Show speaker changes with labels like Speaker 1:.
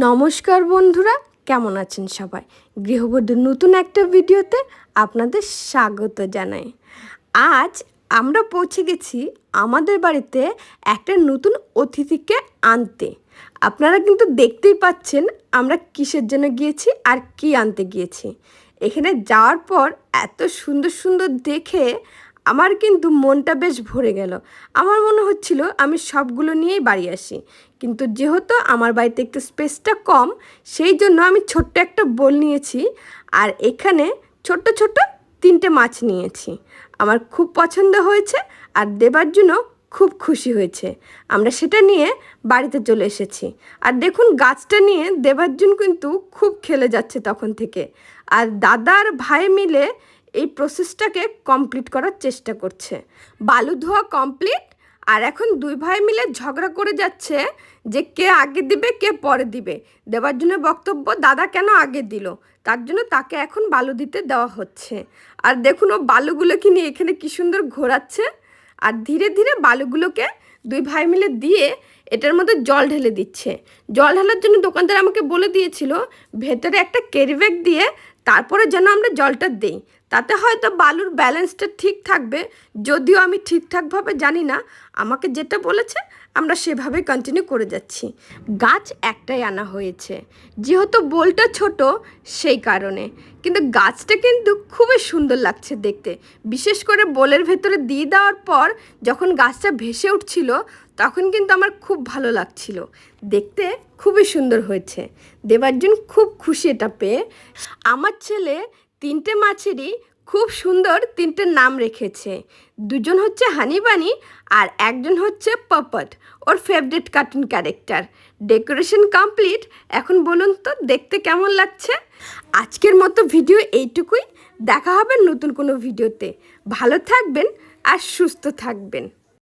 Speaker 1: নমস্কার বন্ধুরা, কেমন আছেন সবাই? গৃহবধূর নতুন একটা ভিডিওতে আপনাদের স্বাগত জানাই। আজ আমরা পৌঁছে গেছি আমাদের বাড়িতে একটা নতুন অতিথিকে আনতে। আপনারা কিন্তু দেখতেই পাচ্ছেন আমরা কিসের জন্য গিয়েছি আর কি আনতে গিয়েছি। এখানে যাওয়ার পর এত সুন্দর সুন্দর দেখে আমার কিন্তু মনটা বেশ ভরে গেল। আমার মনে হচ্ছিল আমি সবগুলো নিয়েই বাড়ি আসি, কিন্তু যেহেতু আমার বাড়িতে একটু স্পেসটা কম, সেই জন্য আমি ছোট্ট একটা বোল নিয়েছি আর এখানে ছোট্ট ছোট্ট 3টে মাছ নিয়েছি। আমার খুব পছন্দ হয়েছে আর দেবার জন্য খুব খুশি হয়েছে। আমরা সেটা নিয়ে বাড়িতে চলে এসেছি। আর দেখুন, গাছটা নিয়ে দেবার্জুন কিন্তু খুব খেলে যাচ্ছে তখন থেকে। আর দাদা আর ভাই মিলে এই প্রসেসটাকে কমপ্লিট করার চেষ্টা করছে। বালু ধোয়া কমপ্লিট, আর এখন দুই ভাই মিলে ঝগড়া করে যাচ্ছে যে কে আগে দিবে কে পরে দিবে। দেওয়ার জন্য বক্তব্য, দাদা কেন আগে দিল, তার জন্য তাকে এখন বালু দিতে দেওয়া হচ্ছে। আর দেখুন, ও বালুগুলোকে নিয়ে এখানে কী সুন্দর ঘোরাচ্ছে। আর ধীরে ধীরে বালুগুলোকে দুই ভাই মিলে দিয়ে এটার মধ্যে জল ঢেলে দিচ্ছে। জল ঢালার জন্য দোকানদার আমাকে বলে দিয়েছিল ভেতরে একটা ক্যারি ব্যাগ দিয়ে তারপরে যেন আমরা জলটা দিই, তাতে হয়তো বালুর ব্যালেন্সটা ঠিক থাকবে। যদিও আমি ঠিকঠাকভাবে জানি না, আমাকে যেটা বলেছে আমরা সেভাবে কন্টিনিউ করে যাচ্ছি। গাছ একটাই আনা হয়েছে, যেহেতু বোলটা ছোট সেই কারণে, কিন্তু গাছটা কিন্তু খুবই সুন্দর লাগছে দেখতে। বিশেষ করে বোলের ভেতরে দিয়ে দেওয়ার পর যখন গাছটা ভেসে উঠছিল তখন কিন্তু আমার খুব ভালো লাগছিল দেখতে, খুবই সুন্দর হয়েছে। দেবার্জুন খুব খুশি এটা পেয়ে। আমার ছেলে 3টে মাছেরই খুব সুন্দর 3টে নাম রেখেছে। দুজন হচ্ছে হানিবানি আর একজন হচ্ছে পপট, ওর favourite cartoon character. Decoration complete. এখন বলুন তো দেখতে কেমন লাগছে? আজকের মতো ভিডিও এইটুকুই। দেখা হবে নতুন কোনো ভিডিওতে। ভালো থাকবেন আর সুস্থ থাকবেন।